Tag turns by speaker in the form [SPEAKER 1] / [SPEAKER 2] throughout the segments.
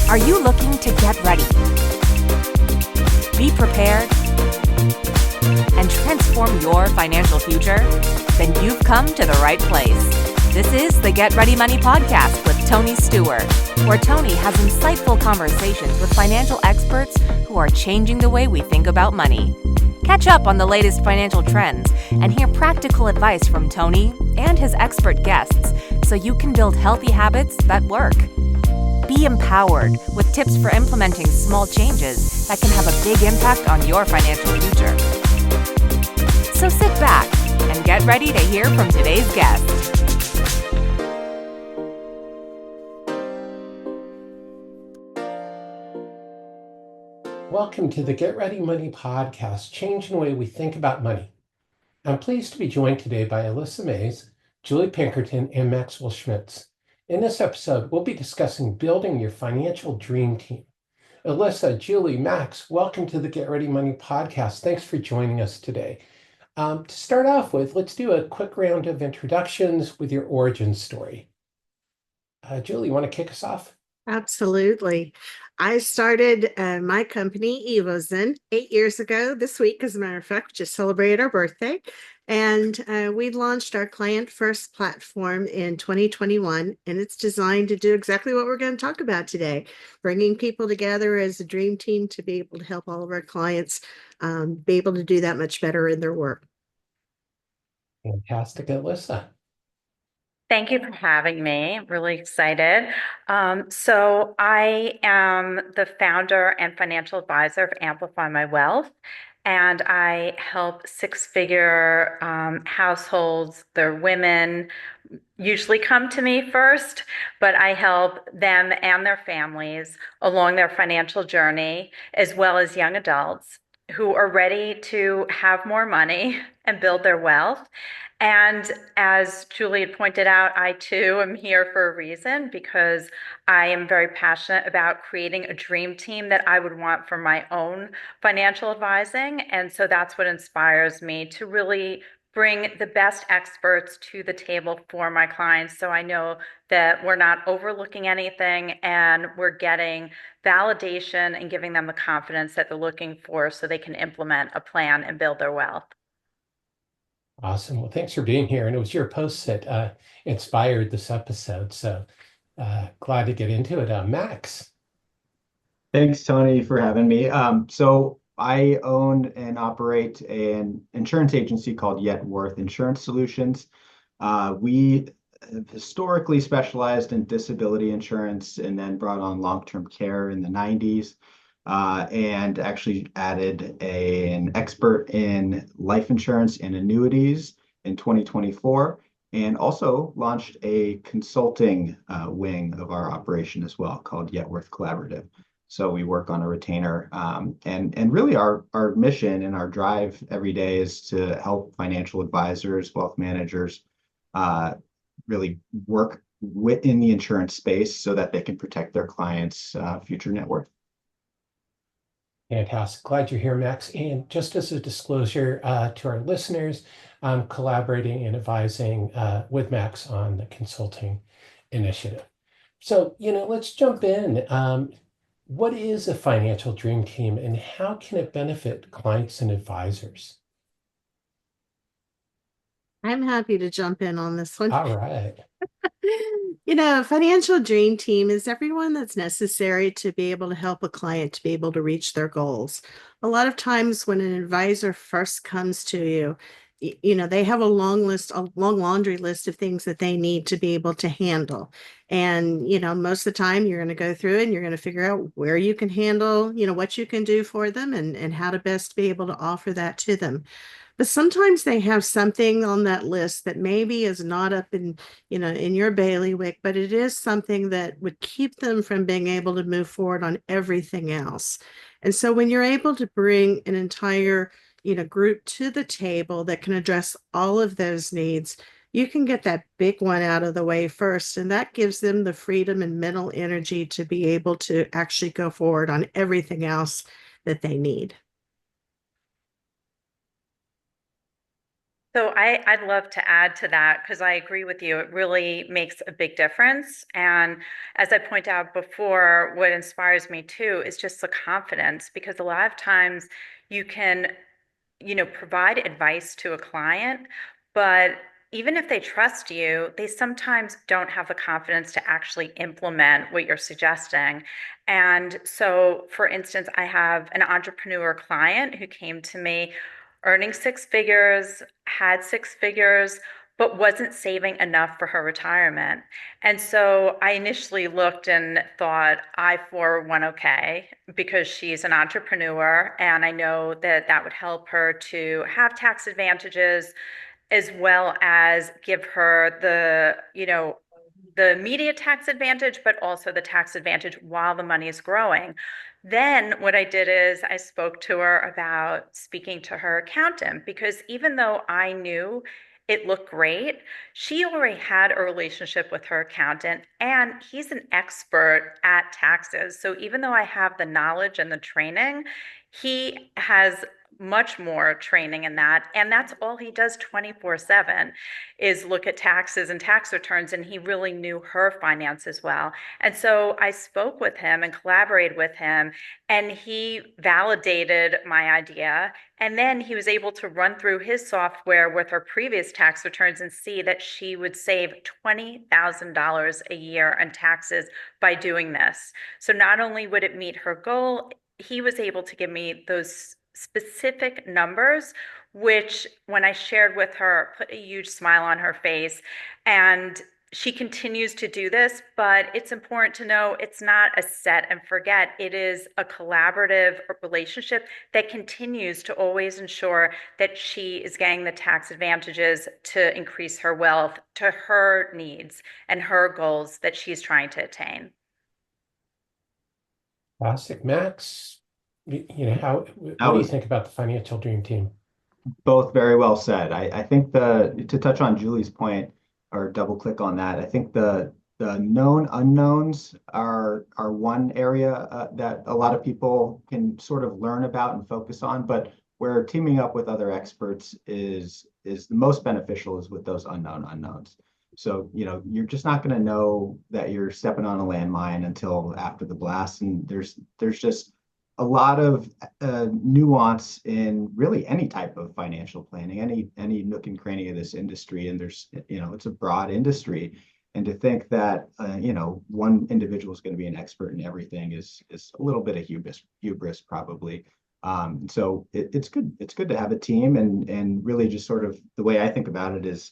[SPEAKER 1] Are you looking to get ready, be prepared, and transform your financial future? Then you've come to the right place. This is the Get Ready Money podcast with Tony Stewart, where Tony has insightful conversations with financial experts who are changing the way we think about money. Catch up on the latest financial trends and hear practical advice from Tony and his expert guests so you can build healthy habits that work. Be empowered with tips for implementing small changes that can have a big impact on your financial future. So sit back and get ready to hear from today's guest.
[SPEAKER 2] Welcome to the Get Ready Money podcast, changing the way we think about money. I'm pleased to be joined today by Alissa Maizes, Julie Pinkerton, and Maxwell Schmitz. In this episode, we'll be discussing building your financial dream team. Alissa, Julie, Max, welcome to the Get Ready Money podcast. Thanks for joining us today. To start off with, let's do a quick round of introductions with your origin story. Julie, you want to kick us off?
[SPEAKER 3] Absolutely. I started my company, Evozen, 8 years ago this week, as a matter of fact. We just celebrated our birthday. And we launched our ClientFirst platform in 2021. And it's designed to do exactly what we're going to talk about today, bringing people together as a dream team to be able to help all of our clients be able to do that much better in their work.
[SPEAKER 2] Fantastic, Alissa.
[SPEAKER 4] Thank you for having me. I'm really excited. So I am the founder and financial advisor of Amplify My Wealth, and I help six-figure households. They're women, usually come to me first, but I help them and their families along their financial journey, as well as young adults who are ready to have more money and build their wealth. And as Julie had pointed out, I too am here for a reason, because I am very passionate about creating a dream team that I would want for my own financial advising. And so that's what inspires me to really bring the best experts to the table for my clients. So I know that we're not overlooking anything and we're getting validation and giving them the confidence that they're looking for so they can implement a plan and build their wealth.
[SPEAKER 2] Awesome. Well, thanks for being here. And it was your post that inspired this episode. So glad to get into it. Max.
[SPEAKER 5] Thanks, Tony, for having me. So I own and operate an insurance agency called Worth Insurance Solutions. We have historically specialized in disability insurance and then brought on long-term care in the 90s. And actually added an expert in life insurance and annuities in 2024, and also launched a consulting wing of our operation as well called Worth Collaborative. So we work on a retainer, and really our mission and our drive every day is to help financial advisors, wealth managers, really work within the insurance space so that they can protect their clients' future net worth.
[SPEAKER 2] Fantastic. Glad you're here, Max. And just as a disclosure to our listeners, I'm collaborating and advising with Max on the consulting initiative. So, let's jump in. What is a financial dream team and how can it benefit clients and advisors?
[SPEAKER 3] I'm happy to jump in on this one.
[SPEAKER 2] All right.
[SPEAKER 3] Financial dream team is everyone that's necessary to be able to help a client to be able to reach their goals. A lot of times when an advisor first comes to you, they have a long laundry list of things that they need to be able to handle. And, most of the time you're going to go through it and you're going to figure out where you can handle, what you can do for them and how to best be able to offer that to them. But sometimes they have something on that list that maybe is not up in your bailiwick, but it is something that would keep them from being able to move forward on everything else. And so when you're able to bring an entire, group to the table that can address all of those needs, you can get that big one out of the way first. And that gives them the freedom and mental energy to be able to actually go forward on everything else that they need.
[SPEAKER 4] So I'd love to add to that because I agree with you. It really makes a big difference. And as I point out before, what inspires me too is just the confidence, because a lot of times you can, provide advice to a client, but even if they trust you, they sometimes don't have the confidence to actually implement what you're suggesting. And so, for instance, I have an entrepreneur client who came to me earning six figures, had six figures, but wasn't saving enough for her retirement. And so I initially looked and thought, I 401k, because she's an entrepreneur, and I know that that would help her to have tax advantages as well as give her the immediate tax advantage, but also the tax advantage while the money is growing. Then what I did is I spoke to her about speaking to her accountant, because even though I knew it looked great, she already had a relationship with her accountant, and he's an expert at taxes. So even though I have the knowledge and the training, he has much more training in that. And that's all he does 24/7 is look at taxes and tax returns. And he really knew her finances well. And so I spoke with him and collaborated with him, and he validated my idea. And then he was able to run through his software with her previous tax returns and see that she would save $20,000 a year on taxes by doing this. So not only would it meet her goal, he was able to give me those specific numbers, which when I shared with her, put a huge smile on her face. And she continues to do this, but it's important to know it's not a set and forget. It is a collaborative relationship that continues to always ensure that she is getting the tax advantages to increase her wealth to her needs and her goals that she's trying to attain.
[SPEAKER 2] Classic. Max, what
[SPEAKER 5] That
[SPEAKER 2] do you
[SPEAKER 5] was
[SPEAKER 2] think about the financial dream team?
[SPEAKER 5] both very well said. I think to touch on Julie's point or double click on that, I think the known unknowns are one area that a lot of people can sort of learn about and focus on, but where teaming up with other experts is the most beneficial is with those unknown unknowns. So, you're just not going to know that you're stepping on a landmine until after the blast. And there's just a lot of nuance in really any type of financial planning, any nook and cranny of this industry. And there's, it's a broad industry. And to think that, one individual is going to be an expert in everything is a little bit of hubris probably. So it's good. It's good to have a team, and really just sort of the way I think about it is,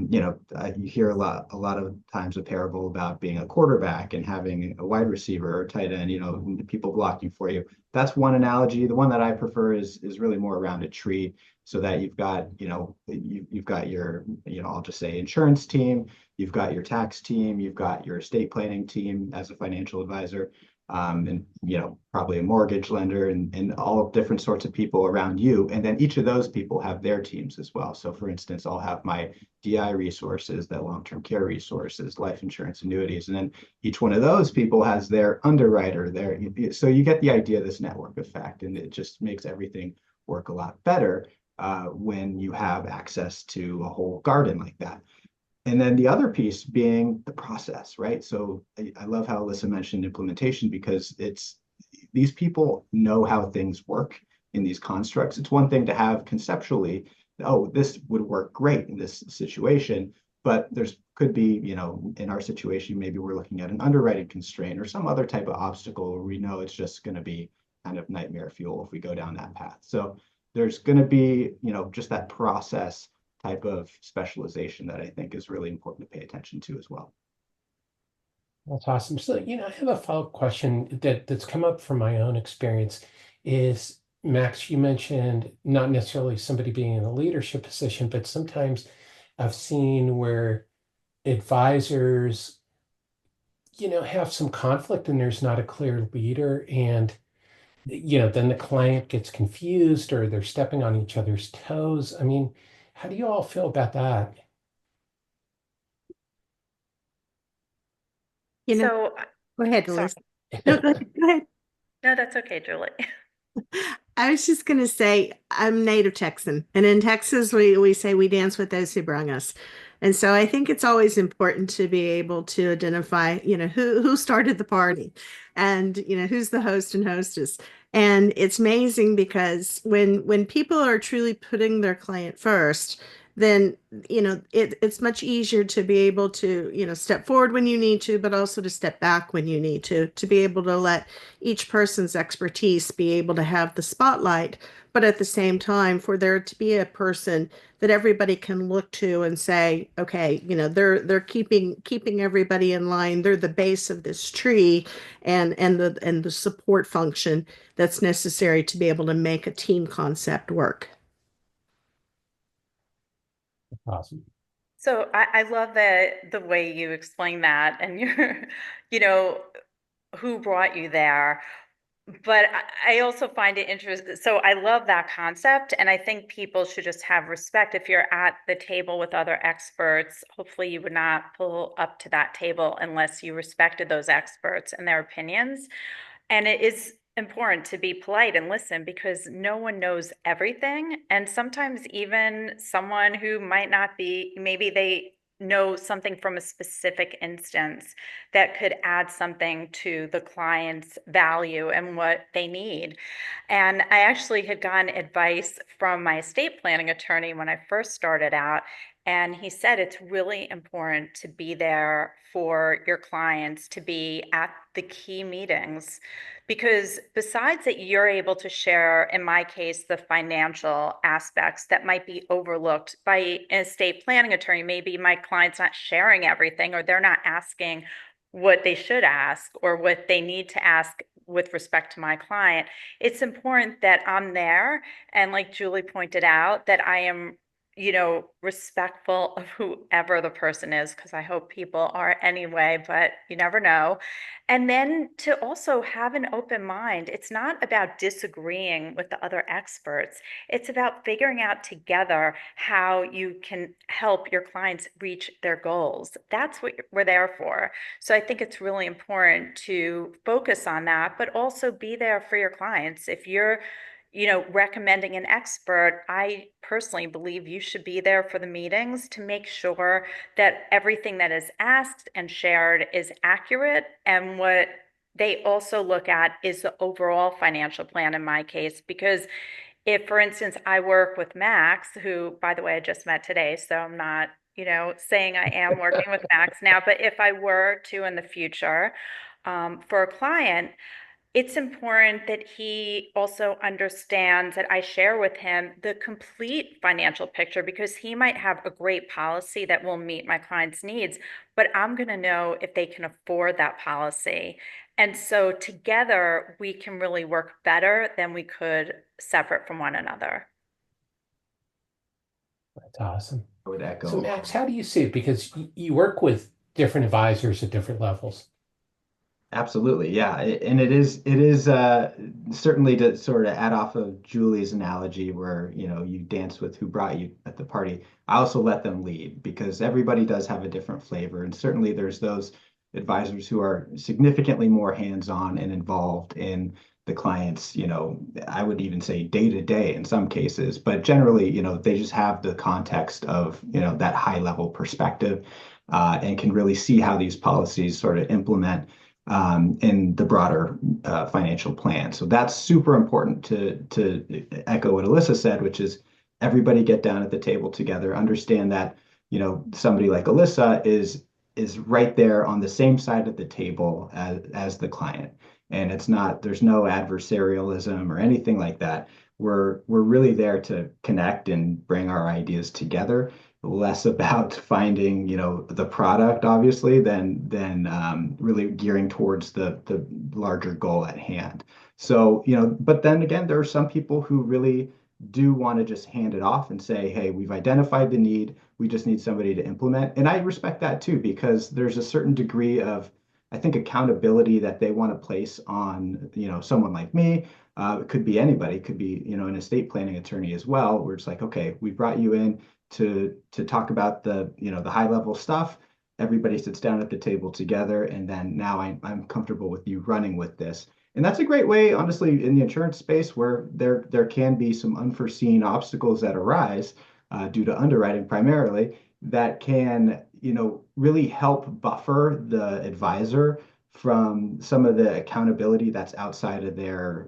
[SPEAKER 5] you hear a lot of times a parable about being a quarterback and having a wide receiver or tight end, people blocking for you. That's one analogy. The one that I prefer is really more around a tree, so that you've got, you've got your, I'll just say insurance team, you've got your tax team, you've got your estate planning team as a financial advisor, and probably a mortgage lender, and all different sorts of people around you. And then each of those people have their teams as well. So for instance, I'll have my DI resources, that long-term care resources, life insurance, annuities, and then each one of those people has their underwriter there. So you get the idea of this network effect, and it just makes everything work a lot better when you have access to a whole garden like that. And then the other piece being the process, right? So I love how Alissa mentioned implementation, because these people know how things work in these constructs. It's one thing to have conceptually, oh, this would work great in this situation, but could be, in our situation, maybe we're looking at an underwriting constraint or some other type of obstacle where we know it's just going to be kind of nightmare fuel if we go down that path. So there's going to be, just that process type of specialization that I think is really important to pay attention to as well.
[SPEAKER 2] That's awesome. So, I have a follow-up question that's come up from my own experience is, Max, you mentioned not necessarily somebody being in a leadership position, but sometimes I've seen where advisors, have some conflict and there's not a clear leader, and then the client gets confused or they're stepping on each other's toes. I mean, how do you all feel about that?
[SPEAKER 4] So,
[SPEAKER 3] Go ahead,
[SPEAKER 4] sorry.
[SPEAKER 3] Alyssa. No, go ahead.
[SPEAKER 4] No, that's okay, Julie.
[SPEAKER 3] I was just going to say, I'm native Texan, and in Texas, we say we dance with those who brung us. And so I think it's always important to be able to identify, who started the party and, who's the host and hostess. And it's amazing because when people are truly putting their client first, then, it's much easier to be able to, step forward when you need to, but also to step back when you need to be able to let each person's expertise be able to have the spotlight, but at the same time, for there to be a person that everybody can look to and say, okay, they're keeping everybody in line. They're the base of this tree, and the support function that's necessary to be able to make a team concept work.
[SPEAKER 2] Awesome.
[SPEAKER 4] So I love the way you explain that and you know, who brought you there. But I also find it interesting. So I love that concept. And I think people should just have respect. If you're at the table with other experts, hopefully you would not pull up to that table unless you respected those experts and their opinions. And it is important to be polite and listen because no one knows everything. And sometimes even someone who might not be, maybe they know something from a specific instance that could add something to the client's value and what they need. And I actually had gotten advice from my estate planning attorney when I first started out. And he said it's really important to be there for your clients, to be at the key meetings, because besides that, you're able to share, in my case, the financial aspects that might be overlooked by an estate planning attorney. Maybe my client's not sharing everything, or they're not asking what they should ask or what they need to ask with respect to my client. It's important that I'm there. And like Julie pointed out, that I am respectful of whoever the person is, because I hope people are anyway, but you never know. And then to also have an open mind. It's not about disagreeing with the other experts. It's about figuring out together how you can help your clients reach their goals. That's what we're there for. So I think it's really important to focus on that, but also be there for your clients. If you're recommending an expert, I personally believe you should be there for the meetings to make sure that everything that is asked and shared is accurate. And what they also look at is the overall financial plan in my case, because if, for instance, I work with Max, who, by the way, I just met today, so I'm not, saying I am working with Max now, but if I were to in the future, for a client, it's important that he also understands that I share with him the complete financial picture, because he might have a great policy that will meet my client's needs, but I'm going to know if they can afford that policy. And so together we can really work better than we could separate from one another.
[SPEAKER 2] That's awesome.
[SPEAKER 5] I would echo.
[SPEAKER 2] So Max, how do you see it? Because you work with different advisors at different levels.
[SPEAKER 5] Absolutely, yeah, and it is certainly, to sort of add off of Julie's analogy, where you dance with who brought you at the party. I also let them lead, because everybody does have a different flavor, and certainly there's those advisors who are significantly more hands-on and involved in the clients. I would even say day to day in some cases, but generally, they just have the context of that high-level perspective, and can really see how these policies sort of implement in the broader financial plan. So that's super important to echo what Alissa said, which is everybody get down at the table together, understand that, somebody like Alissa is right there on the same side of the table as the client. And there's no adversarialism or anything like that. We're really there to connect and bring our ideas together, less about finding, the product, obviously, than really gearing towards the larger goal at hand. So, but then again, there are some people who really do want to just hand it off and say, hey, we've identified the need, we just need somebody to implement. And I respect that too, because there's a certain degree of, I think, accountability that they want to place on, someone like me. It could be anybody, it could be, an estate planning attorney as well, where it's like, okay, we brought you in to talk about the high level stuff. Everybody sits down at the table together, and then now I'm comfortable with you running with this. And that's a great way, honestly, in the insurance space where there can be some unforeseen obstacles that arise due to underwriting primarily that can, really help buffer the advisor from some of the accountability that's outside of their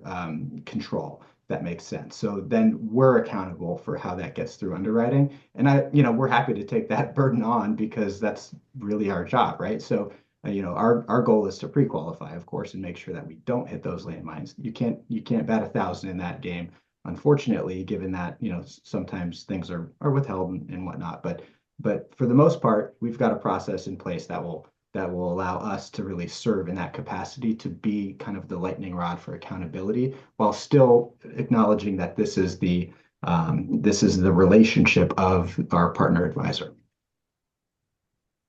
[SPEAKER 5] control. That makes sense. So then we're accountable for how that gets through underwriting. And we're happy to take that burden on because that's really our job, right? So our goal is to pre-qualify, of course, and make sure that we don't hit those landmines. You can't bat 1,000 in that game, unfortunately, given that sometimes things are withheld and whatnot. But for the most part, we've got a process in place that will allow us to really serve in that capacity to be kind of the lightning rod for accountability, while still acknowledging that this is the relationship of our partner advisor.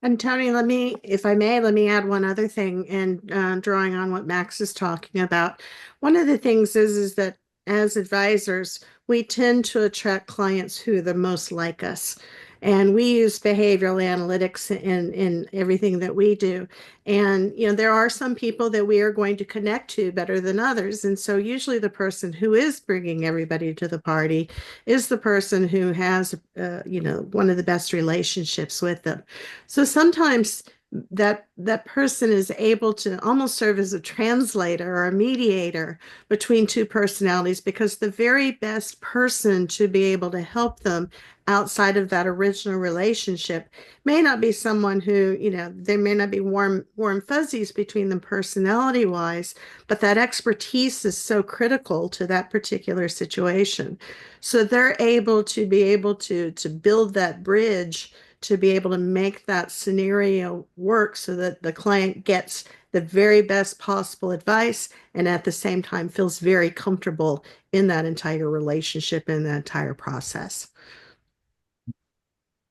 [SPEAKER 3] And Tony, if I may, let me add one other thing, and drawing on what Max is talking about. One of the things is that as advisors, we tend to attract clients who are the most like us. And we use behavioral analytics in everything that we do. And, there are some people that we are going to connect to better than others. And so usually the person who is bringing everybody to the party is the person who has, one of the best relationships with them. So sometimes that person is able to almost serve as a translator or a mediator between two personalities, because the very best person to be able to help them outside of that original relationship may not be someone who, there may not be warm fuzzies between them personality wise, but that expertise is so critical to that particular situation. So they're able to build that bridge to be able to make that scenario work so that the client gets the very best possible advice and at the same time feels very comfortable in that entire relationship and that entire process.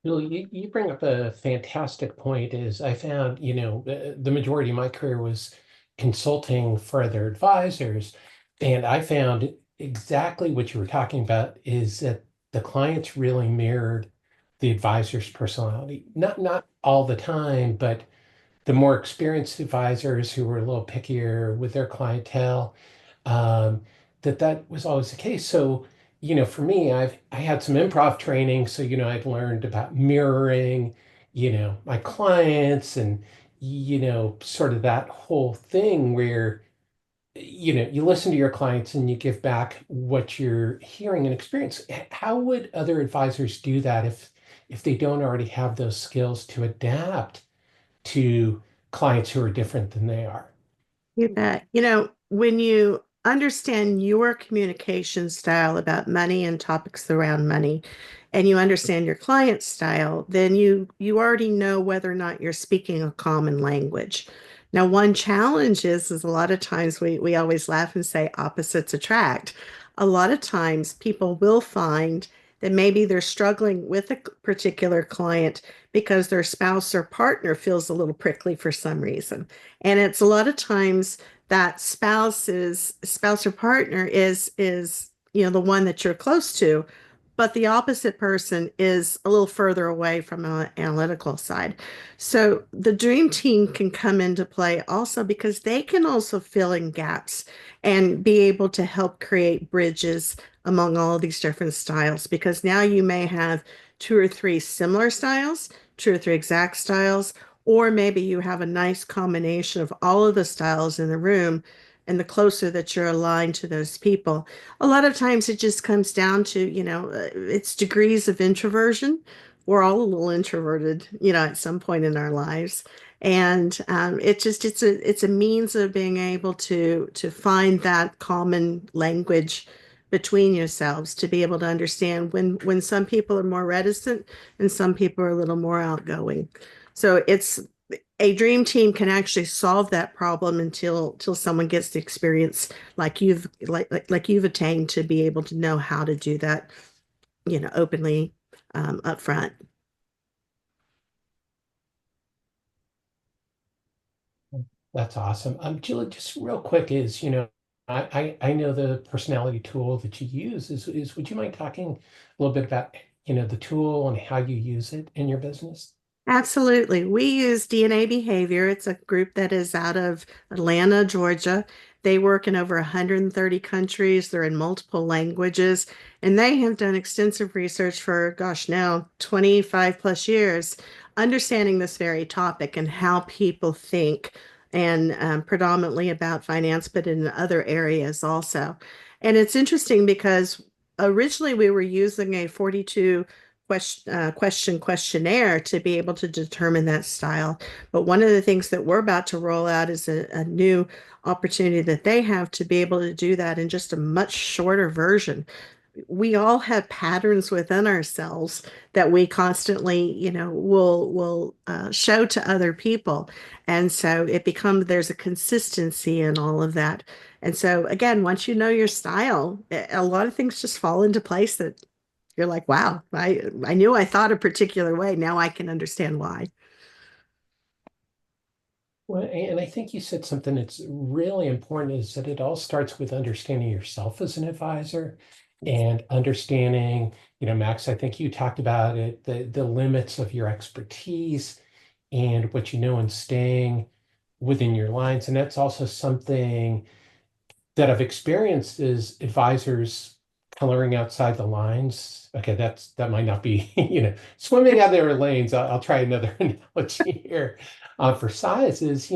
[SPEAKER 2] Bill, you bring up a fantastic point. Is I found, the majority of my career was consulting for other advisors, and I found exactly what you were talking about is that the clients really mirrored the advisor's personality. Not all the time, but the more experienced advisors who were a little pickier with their clientele, um, that was always the case. So, for me, I had some improv training, so I've learned about mirroring, my clients, and sort of that whole thing where you listen to your clients and you give back what you're hearing and experience. How would other advisors do that if they don't already have those skills to adapt to clients who are different than they are?
[SPEAKER 3] You bet. When you understand your communication style about money and topics around money, and you understand your client's style, then you already know whether or not you're speaking a common language. Now, one challenge is a lot of times we always laugh and say opposites attract. A lot of times people will find that maybe they're struggling with a particular client because their spouse or partner feels a little prickly for some reason. And it's a lot of times that spouse or partner is the one that you're close to, but the opposite person is a little further away from an analytical side. So the dream team can come into play also because they can also fill in gaps and be able to help create bridges among all of these different styles, because now you may have 2 or 3 similar styles, 2 or 3 exact styles, or maybe you have a nice combination of all of the styles in the room. And the closer that you're aligned to those people, a lot of times it just comes down to, it's degrees of introversion. We're all a little introverted, at some point in our lives. And it's a means of being able to find that common language between yourselves, to be able to understand when some people are more reticent and some people are a little more outgoing. So it's a dream team can actually solve that problem until someone gets the experience like you've attained, to be able to know how to do that, openly, up front.
[SPEAKER 2] That's awesome. Julie, just real quick is, I know the personality tool that you use would you mind talking a little bit about, the tool and how you use it in your business?
[SPEAKER 3] Absolutely. We use DNA Behavior. It's a group that is out of Atlanta, Georgia. They work in over 130 countries. They're in multiple languages, and they have done extensive research for, gosh, now 25 plus years, understanding this very topic and how people think, and predominantly about finance, but in other areas also. And it's interesting because originally we were using a 42 question questionnaire to be able to determine that style. But one of the things that we're about to roll out is a new opportunity that they have to be able to do that in just a much shorter version. We all have patterns within ourselves that we constantly, will show to other people, and so it becomes there's a consistency in all of that. And so again, once you know your style, a lot of things just fall into place that you're like, wow, I knew I thought a particular way. Now I can understand why.
[SPEAKER 2] Well, and I think you said something that's really important is that it all starts with understanding yourself as an advisor and understanding, Max, I think you talked about it, the limits of your expertise and what you know and staying within your lines. And that's also something that I've experienced is advisors coloring outside the lines. Okay, that might not be, swimming out their lanes. I'll try another analogy here for size is,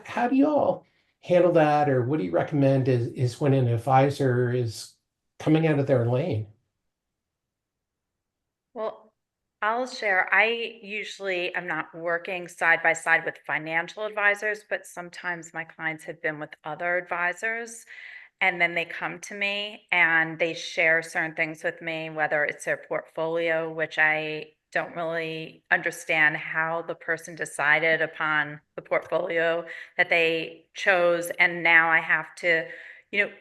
[SPEAKER 2] how do you all handle that, or what do you recommend is when an advisor is coming out of their lane?
[SPEAKER 4] Well, I'll share. I usually am not working side by side with financial advisors, but sometimes my clients have been with other advisors. And then they come to me and they share certain things with me, whether it's their portfolio, which I don't really understand how the person decided upon the portfolio that they chose. And now I have to,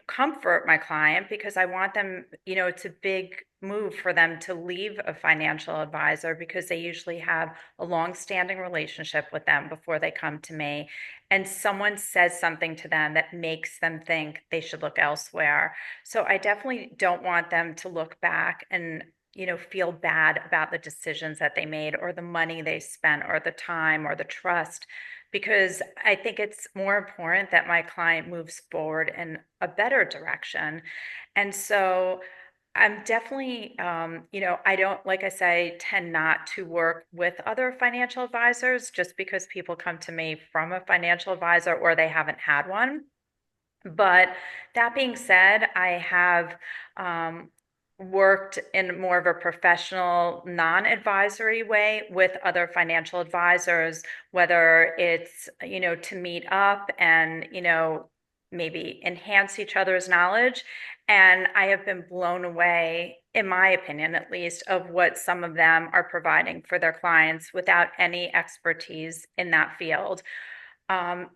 [SPEAKER 4] comfort my client because I want them, it's a big move for them to leave a financial advisor because they usually have a long-standing relationship with them before they come to me, and someone says something to them that makes them think they should look elsewhere. So I definitely don't want them to look back and, feel bad about the decisions that they made or the money they spent or the time or the trust, because I think it's more important that my client moves forward in a better direction. And so I'm definitely, I don't, like I say, tend not to work with other financial advisors just because people come to me from a financial advisor or they haven't had one. But that being said, I have worked in more of a professional, non-advisory way with other financial advisors, whether it's, to meet up and, maybe enhance each other's knowledge. And I have been blown away, in my opinion, at least, of what some of them are providing for their clients without any expertise in that field.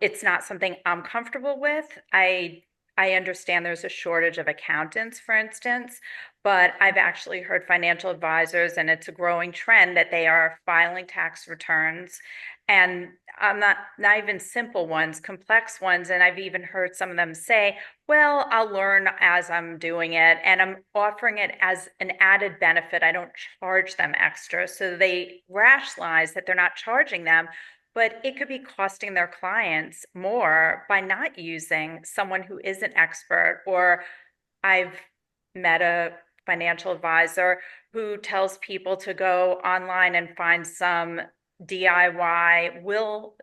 [SPEAKER 4] It's not something I'm comfortable with. I understand there's a shortage of accountants, for instance, but I've actually heard financial advisors, and it's a growing trend that they are filing tax returns, and I'm not even simple ones, complex ones. And I've even heard some of them say, well, I'll learn as I'm doing it, and I'm offering it as an added benefit. I don't charge them extra. So they rationalize that they're not charging them, but it could be costing their clients more by not using someone who is an expert. Or I've met a financial advisor who tells people to go online and find some DIY will,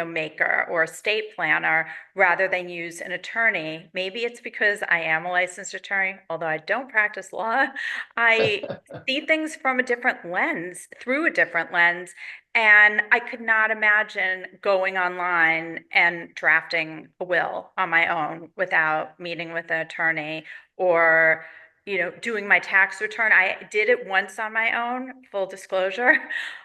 [SPEAKER 4] maker or estate planner rather than use an attorney. Maybe it's because I am a licensed attorney, although I don't practice law. I see things from a different lens, through a different lens. And I could not imagine going online and drafting a will on my own without meeting with an attorney, or doing my tax return. I did it once on my own, full disclosure.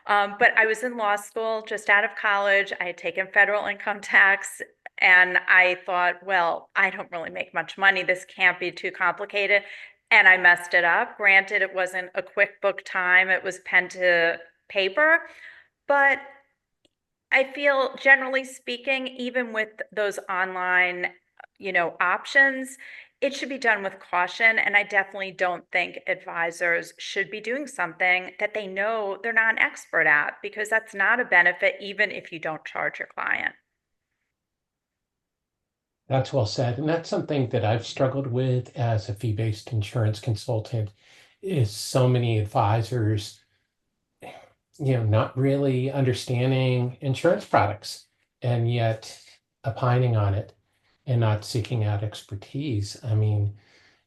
[SPEAKER 4] But I was in law school, just out of college. I had taken federal income tax, and I thought, well, I don't really make much money. This can't be too complicated. And I messed it up. Granted, it wasn't a QuickBook time, it was pen to paper. But I feel, generally speaking, even with those online, options, it should be done with caution. And I definitely don't think advisors should be doing something that they know they're not an expert at, because that's not a benefit, even if you don't charge your client.
[SPEAKER 2] That's well said. And that's something that I've struggled with as a fee-based insurance consultant is so many advisors, not really understanding insurance products and yet opining on it and not seeking out expertise. I mean,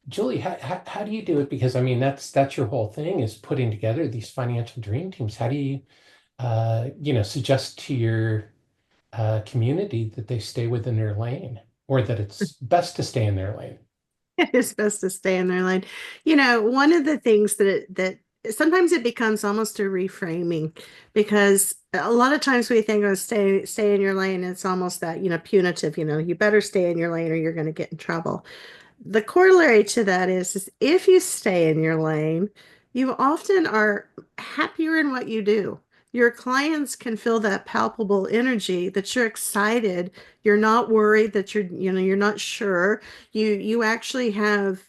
[SPEAKER 2] Julie, how do you do it? Because I mean, that's your whole thing is putting together these financial dream teams. How do you, suggest to your community that they stay within their lane or that it's best to stay in their lane?
[SPEAKER 3] It is best to stay in their lane. One of the things that sometimes it becomes almost a reframing, because a lot of times we think of stay in your lane. It's almost that, punitive, you better stay in your lane or you're going to get in trouble. The corollary to that is if you stay in your lane, you often are happier in what you do. Your clients can feel that palpable energy that you're excited. You're not worried that you're not sure. You actually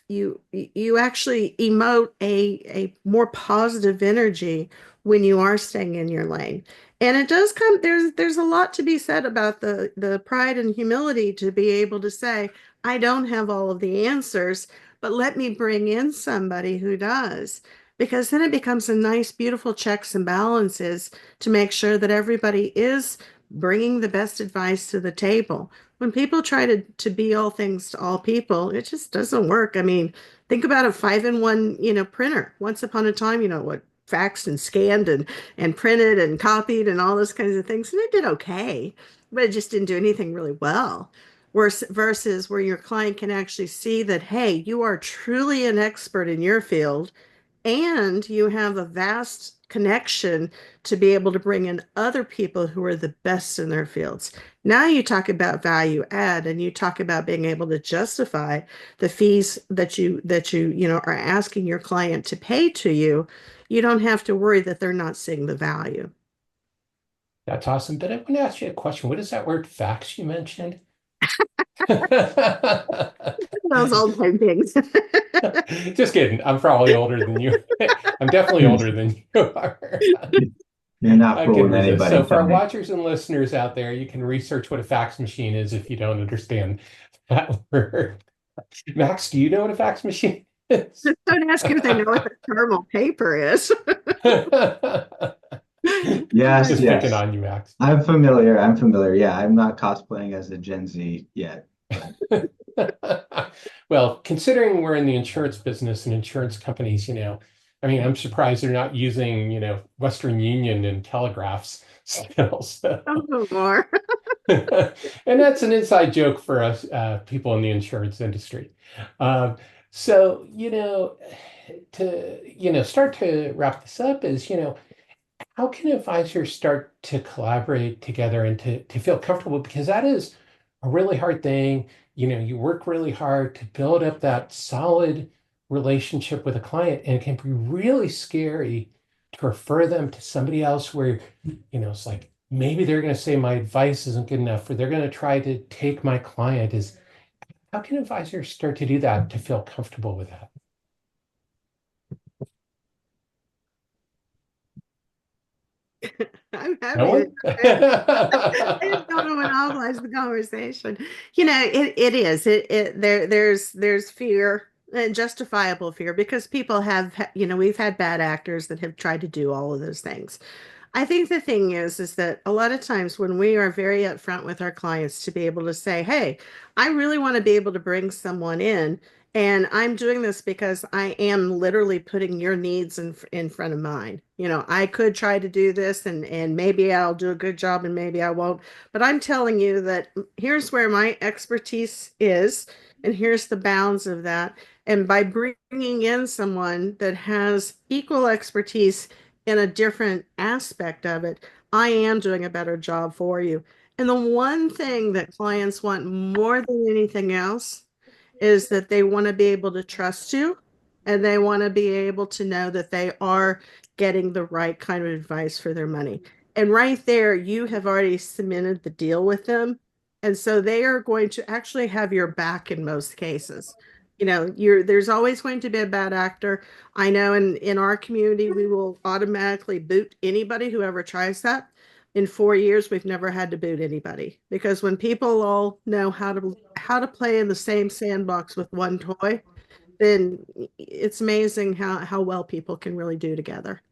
[SPEAKER 3] you actually emote a more positive energy when you are staying in your lane. And it does come, there's a lot to be said about the pride and humility to be able to say, I don't have all of the answers, but let me bring in somebody who does. Because then it becomes a nice, beautiful checks and balances to make sure that everybody is bringing the best advice to the table. When people try to be all things to all people, it just doesn't work. I mean, think about a 5-in-1, printer. Once upon a time, what faxed and scanned and printed and copied and all those kinds of things. And it did okay, but it just didn't do anything really well. Versus where your client can actually see that, hey, you are truly an expert in your field and you have a vast connection to be able to bring in other people who are the best in their fields. Now you talk about value add and you talk about being able to justify the fees that you are asking your client to pay to you. You don't have to worry that they're not seeing the value.
[SPEAKER 2] That's awesome. But I want to ask you a question. What is that word fax you mentioned?
[SPEAKER 3] Those old time things.
[SPEAKER 2] Just kidding. I'm probably older than you. I'm definitely older than you are.
[SPEAKER 5] You're not
[SPEAKER 2] I can
[SPEAKER 5] fooling
[SPEAKER 2] resist.
[SPEAKER 5] anybody,
[SPEAKER 2] So for our
[SPEAKER 5] Tony.
[SPEAKER 2] watchers and listeners out there, you can research what a fax machine is if you don't understand that word. Max, do you know what a fax machine is?
[SPEAKER 3] Just don't ask if they know what the thermal paper is.
[SPEAKER 5] Yes,
[SPEAKER 2] Just
[SPEAKER 5] yes.
[SPEAKER 2] picking on you, Max.
[SPEAKER 5] I'm familiar. I'm familiar. Yeah, I'm not cosplaying as a Gen Z yet.
[SPEAKER 2] Well, considering we're in the insurance business and insurance companies, I mean, I'm surprised they're not using, Western Union and telegraphs still. So.
[SPEAKER 3] No more.
[SPEAKER 2] And that's an inside joke for us people in the insurance industry. So, start to wrap this up is, how can advisors start to collaborate together and to feel comfortable? Because that is a really hard thing. You work really hard to build up that solid relationship with a client, and it can be really scary to refer them to somebody else where, it's like maybe they're going to say my advice isn't good enough, or they're going to try to take my client. How can advisors start to do that to feel comfortable with that?
[SPEAKER 3] I'm happy.
[SPEAKER 2] No one?
[SPEAKER 3] I just don't monopolize the conversation. There's fear and justifiable fear because people have, we've had bad actors that have tried to do all of those things. I think the thing is that a lot of times when we are very upfront with our clients to be able to say, hey, I really want to be able to bring someone in, and I'm doing this because I am literally putting your needs in front of mine. I could try to do this and maybe I'll do a good job and maybe I won't, but I'm telling you that here's where my expertise is and here's the bounds of that. And by bringing in someone that has equal expertise in a different aspect of it, I am doing a better job for you. And the one thing that clients want more than anything else is that they want to be able to trust you and they want to be able to know that they are getting the right kind of advice for their money. And right there, you have already cemented the deal with them. And so they are going to actually have your back in most cases. There's always going to be a bad actor. I know in our community, we will automatically boot anybody who ever tries that. In 4 years, we've never had to boot anybody because when people all know how to play in the same sandbox with one toy, then it's amazing how well people can really do together.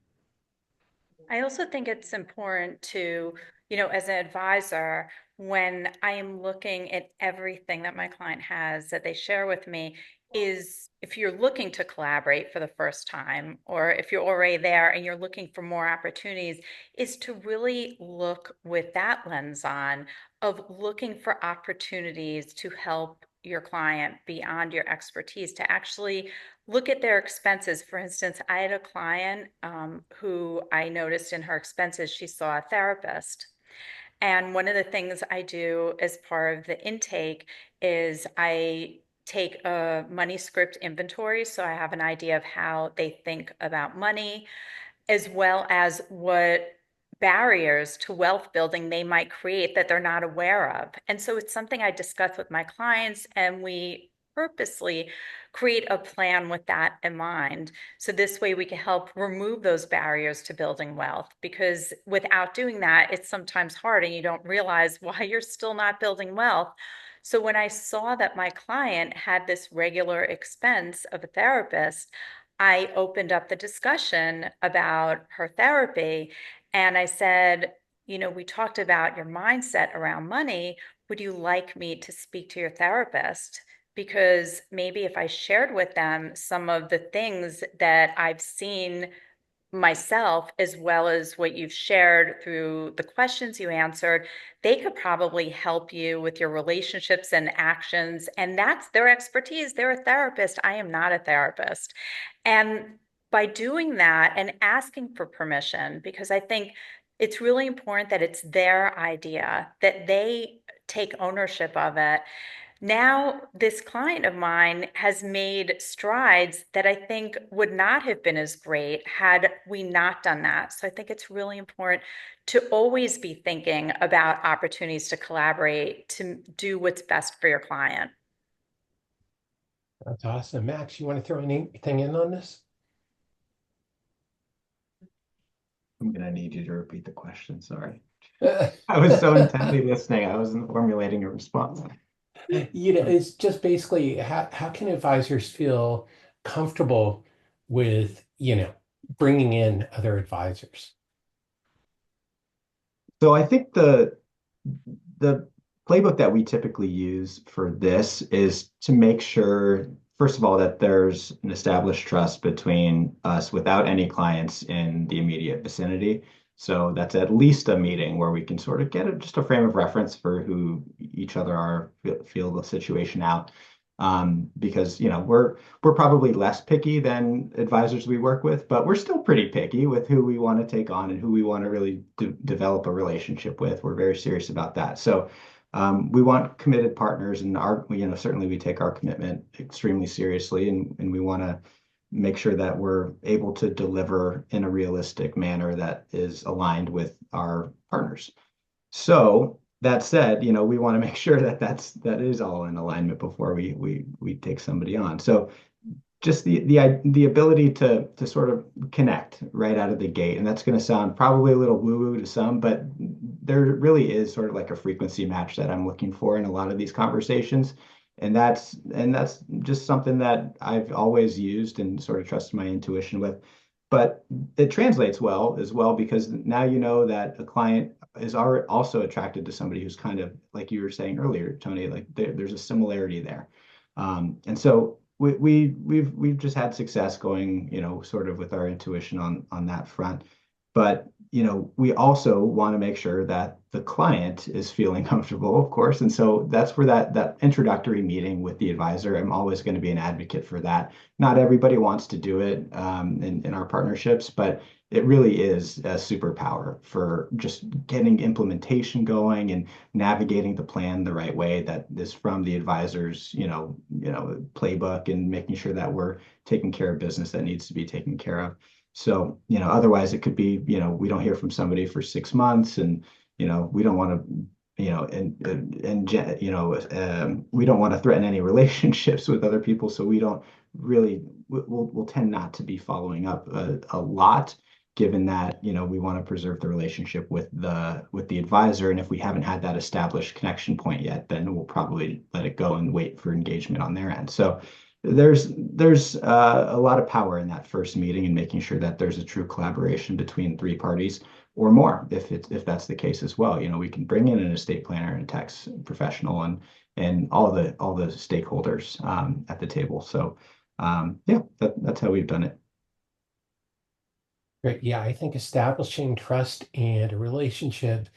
[SPEAKER 4] I also think it's important to, as an advisor, when I am looking at everything that my client has that they share with me, is if you're looking to collaborate for the first time, or if you're already there and you're looking for more opportunities, is to really look with that lens on of looking for opportunities to help your client beyond your expertise, to actually look at their expenses. For instance, I had a client who I noticed in her expenses, she saw a therapist. And one of the things I do as part of the intake is I take a money script inventory. So I have an idea of how they think about money, as well as what barriers to wealth building they might create that they're not aware of. And so it's something I discuss with my clients, and we purposely create a plan with that in mind. So this way we can help remove those barriers to building wealth, because without doing that, it's sometimes hard and you don't realize why you're still not building wealth. So when I saw that my client had this regular expense of a therapist, I opened up the discussion about her therapy, and I said, we talked about your mindset around money. Would you like me to speak to your therapist? Because maybe if I shared with them some of the things that I've seen myself, as well as what you've shared through the questions you answered, they could probably help you with your relationships and actions. And that's their expertise. They're a therapist. I am not a therapist. And by doing that and asking for permission, because I think it's really important that it's their idea, that they take ownership of it. Now, this client of mine has made strides that I think would not have been as great had we not done that. So I think it's really important to always be thinking about opportunities to collaborate, to do what's best for your client.
[SPEAKER 2] That's awesome. Max, you want to throw anything in on this?
[SPEAKER 5] I'm going to need you to repeat the question. Sorry. I was so intently listening. I wasn't formulating a response.
[SPEAKER 2] It's just basically how can advisors feel comfortable with, bringing in other advisors?
[SPEAKER 5] So I think the playbook that we typically use for this is to make sure, first of all, that there's an established trust between us without any clients in the immediate vicinity. So that's at least a meeting where we can sort of get just a frame of reference for who each other are, feel the situation out. Because we're probably less picky than advisors we work with, but we're still pretty picky with who we want to take on and who we want to really develop a relationship with. We're very serious about that. So we want committed partners, and certainly we take our commitment extremely seriously, and we want to make sure that we're able to deliver in a realistic manner that is aligned with our partners. So that said, we want to make sure that is all in alignment before we take somebody on. So just the ability to sort of connect right out of the gate, and that's going to sound probably a little woo-woo to some, but there really is sort of like a frequency match that I'm looking for in a lot of these conversations. And that's just something that I've always used and sort of trusted my intuition with. But it translates well as well, because now you know that a client is also attracted to somebody who's kind of, like you were saying earlier, Tony, like there's a similarity there. And so we've just had success going, sort of with our intuition on that front. But we also want to make sure that the client is feeling comfortable, of course. And so that's where that introductory meeting with the advisor, I'm always going to be an advocate for that. Not everybody wants to do it in our partnerships, but it really is a superpower for just getting implementation going and navigating the plan the right way that is from the advisor's, playbook, and making sure that we're taking care of business that needs to be taken care of. So, otherwise it could be, we don't hear from somebody for 6 months, and, we don't want to we don't want to threaten any relationships with other people, so we don't really, we'll tend not to be following up a lot, given that, we want to preserve the relationship with the advisor. And if we haven't had that established connection point yet, then we'll probably let it go and wait for engagement on their end. So there's a lot of power in that first meeting and making sure that there's a true collaboration between three parties or more, if that's the case as well. We can bring in an estate planner and a tax professional and all the stakeholders at the table. So yeah, that's how we've done it.
[SPEAKER 2] Great. Yeah, I think establishing trust and a relationship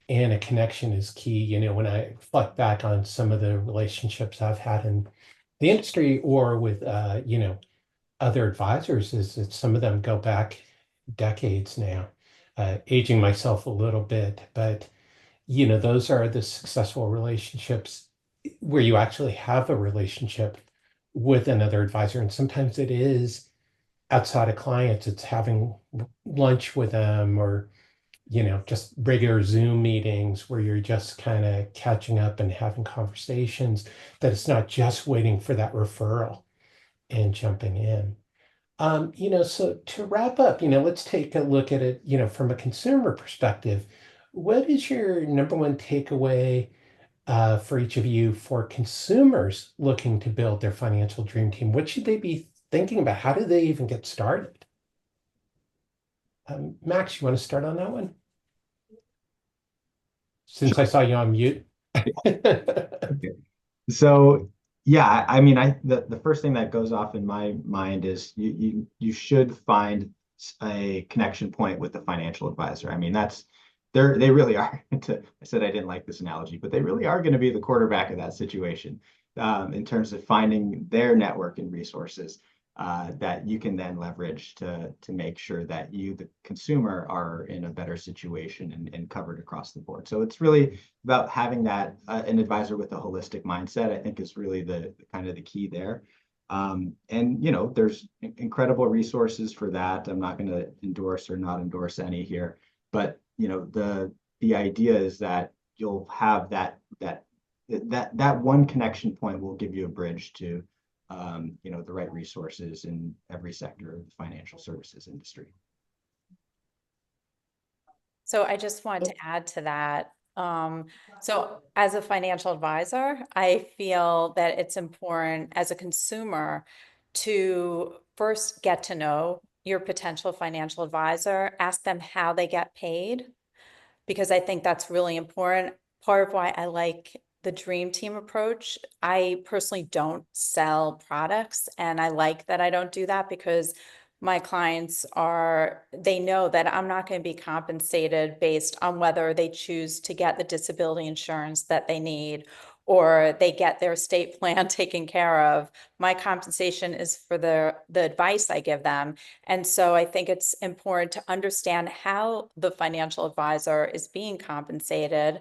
[SPEAKER 2] and a connection is key. When I reflect back on some of the relationships I've had in the industry or with other advisors, is that some of them go back decades now. Aging myself a little bit, but those are the successful relationships where you actually have a relationship with another advisor. And sometimes it is outside of clients, it's having lunch with them, or just regular Zoom meetings where you're just kind of catching up and having conversations, that it's not just waiting for that referral and jumping in. So to wrap up, let's take a look at it, from a consumer perspective. What is your number one takeaway for each of you for consumers looking to build their financial dream team? What should they be thinking about? How do they even get started? Max, you want to start on that one? Since I saw you on mute.
[SPEAKER 5] Okay. So yeah, I mean, the first thing that goes off in my mind is you should find a connection point with the financial advisor. I mean, they really are. I said I didn't like this analogy, but they really are going to be the quarterback of that situation, in terms of finding their network and resources that you can then leverage to make sure that you, the consumer, are in a better situation and covered across the board. So it's really about having that an advisor with a holistic mindset, I think, is really the kind of the key there. And there's incredible resources for that. I'm not going to endorse or not endorse any here, but the idea is that you'll have that one connection point will give you a bridge to the right resources in every sector of the financial services industry.
[SPEAKER 4] So I just wanted to add to that. So as a financial advisor, I feel that it's important as a consumer to first get to know your potential financial advisor, ask them how they get paid, because I think that's really important. Part of why I like the dream team approach. I personally don't sell products, and I like that I don't do that, because my clients they know that I'm not going to be compensated based on whether they choose to get the disability insurance that they need or they get their estate plan taken care of. My compensation is for the advice I give them. And so I think it's important to understand how the financial advisor is being compensated,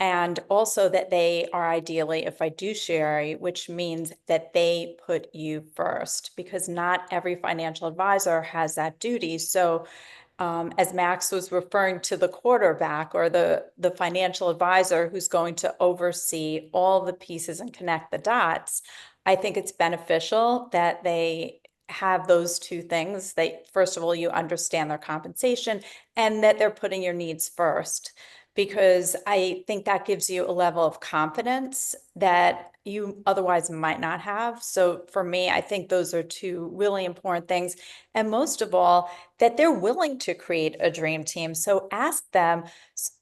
[SPEAKER 4] and also that they are ideally a fiduciary, which means that they put you first, because not every financial advisor has that duty. So as Max was referring to the quarterback or the financial advisor who's going to oversee all the pieces and connect the dots, I think it's beneficial that they have those two things. First of all, you understand their compensation and that they're putting your needs first, because I think that gives you a level of confidence that you otherwise might not have. So for me, I think those are two really important things. And most of all, that they're willing to create a dream team. So ask them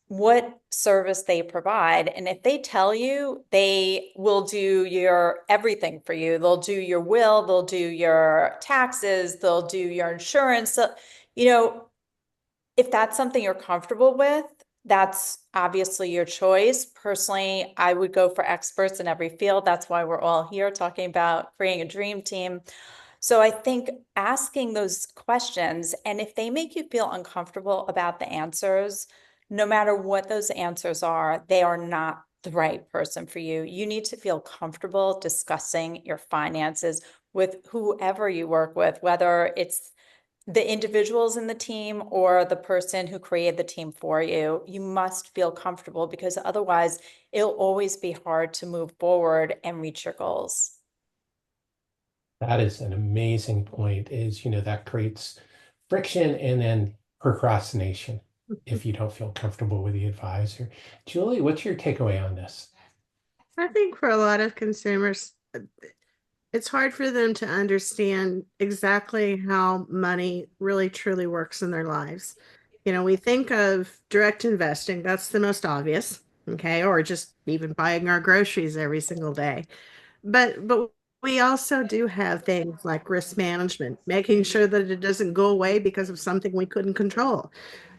[SPEAKER 4] what service they provide. And if they tell you, they will do your everything for you. They'll do your will, they'll do your taxes, they'll do your insurance. So, if that's something you're comfortable with, that's obviously your choice. Personally, I would go for experts in every field. That's why we're all here talking about creating a dream team. So I think asking those questions, and if they make you feel uncomfortable about the answers, no matter what those answers are, they are not the right person for you. You need to feel comfortable discussing your finances with whoever you work with, whether it's the individuals in the team or the person who created the team for you. You must feel comfortable, because otherwise it'll always be hard to move forward and reach your goals.
[SPEAKER 2] That is an amazing point, is, that creates friction and then procrastination if you don't feel comfortable with the advisor. Julie, what's your takeaway on this?
[SPEAKER 3] I think for a lot of consumers, it's hard for them to understand exactly how money really truly works in their lives. We think of direct investing, that's the most obvious, okay, or just even buying our groceries every single day. But we also do have things like risk management, making sure that it doesn't go away because of something we couldn't control.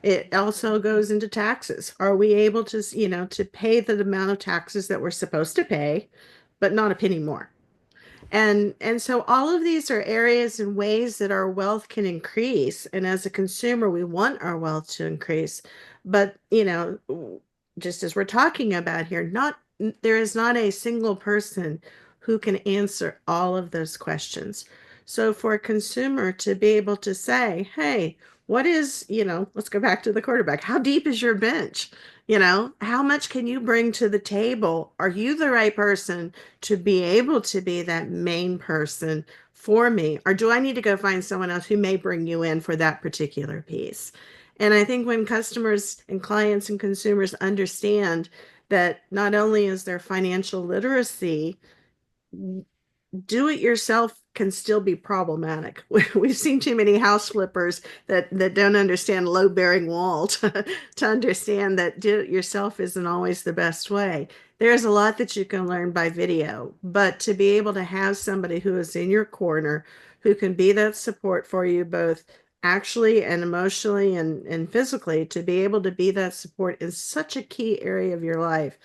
[SPEAKER 3] It also goes into taxes. Are we able to, to pay the amount of taxes that we're supposed to pay, but not a penny more? And so all of these are areas and ways that our wealth can increase. And as a consumer, we want our wealth to increase. But, just as we're talking about here, there is not a single person who can answer all of those questions. So for a consumer to be able to say, hey, what is, let's go back to the quarterback. How deep is your bench? How much can you bring to the table? Are you the right person to be able to be that main person for me? Or do I need to go find someone else who may bring you in for that particular piece? And I think when customers and clients and consumers understand that not only is there financial literacy, do it yourself can still be problematic. We've seen too many house flippers that don't understand load bearing wall to understand that do it yourself isn't always the best way. There's a lot that you can learn by video, but to be able to have somebody who is in your corner, who can be that support for you, both actually and emotionally and physically, to be able to be that support is such a key area of your life.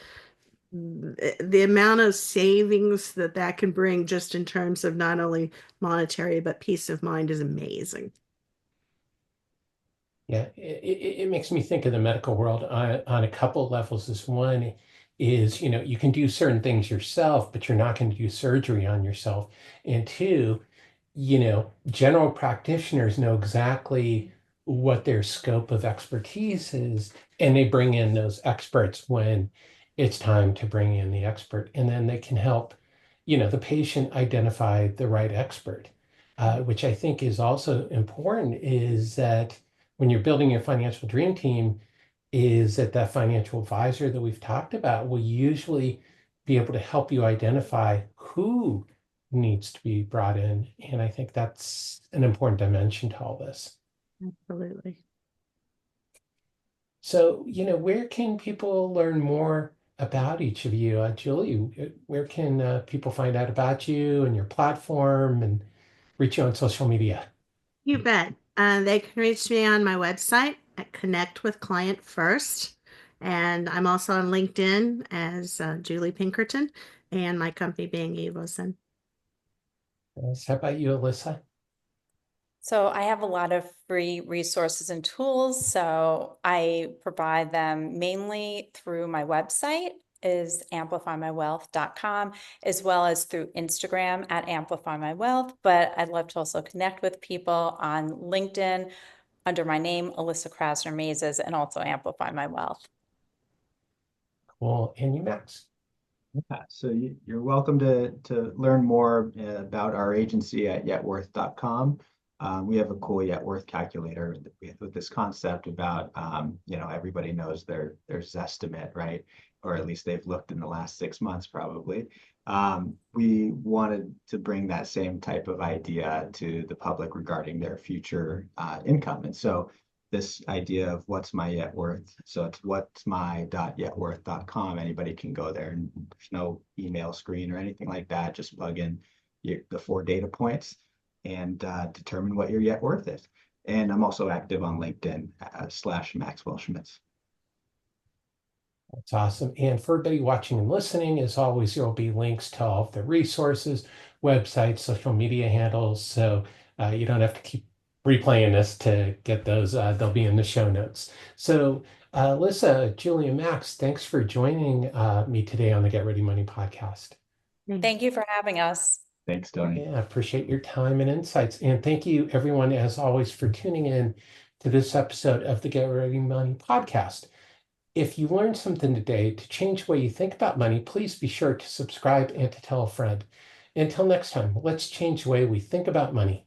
[SPEAKER 3] The amount of savings that can bring, just in terms of not only monetary but peace of mind, is amazing.
[SPEAKER 2] Yeah, it makes me think of the medical world on a couple levels. This one is, you can do certain things yourself, but you're not going to do surgery on yourself. And two, general practitioners know exactly what their scope of expertise is, and they bring in those experts when it's time to bring in the expert, and then they can help, the patient identify the right expert, which I think is also important, is that when you're building your financial dream team, is that financial advisor that we've talked about will usually be able to help you identify who needs to be brought in. And I think that's an important dimension to all this.
[SPEAKER 3] Absolutely.
[SPEAKER 2] So, where can people learn more about each of you? Julie, where can people find out about you and your platform and reach you on social media?
[SPEAKER 3] You bet. They can reach me on my website at Connect with Client First. And I'm also on LinkedIn as Julie Pinkerton, and my company being Evozen.
[SPEAKER 2] How about you, Alissa?
[SPEAKER 4] So I have a lot of free resources and tools. So I provide them mainly through my website, is amplifymywealth.com, as well as through Instagram at amplifymywealth. But I'd love to also connect with people on LinkedIn under my name, Alissa Maizes, and also Amplify My Wealth.
[SPEAKER 2] Cool. And you, Max?
[SPEAKER 5] Yeah, so you're welcome to learn more about our agency at yetworth.com. We have a cool Yetworth calculator with this concept about, everybody knows their Zestimate, right? Or at least they've looked in the last 6 months, probably. We wanted to bring that same type of idea to the public regarding their future income. And so this idea of what's my net worth. So it's what's my.yetworth.com. Anybody can go there, and there's no email screen or anything like that. Just plug in the 4 data points and determine what your net worth is. And I'm also active on LinkedIn / Maxwell Schmitz.
[SPEAKER 2] That's awesome. And for everybody watching and listening, as always, there will be links to all of the resources, websites, social media handles. So you don't have to keep replaying this to get those. They'll be in the show notes. So Alissa, Julie, and Max, thanks for joining me today on the Get Ready Money podcast.
[SPEAKER 4] Thank you for having us.
[SPEAKER 5] Thanks, Tony.
[SPEAKER 2] Yeah, I appreciate your time and insights. And thank you, everyone, as always, for tuning in to this episode of the Get Ready Money podcast. If you learned something today to change the way you think about money, please be sure to subscribe and to tell a friend. Until next time, let's change the way we think about money.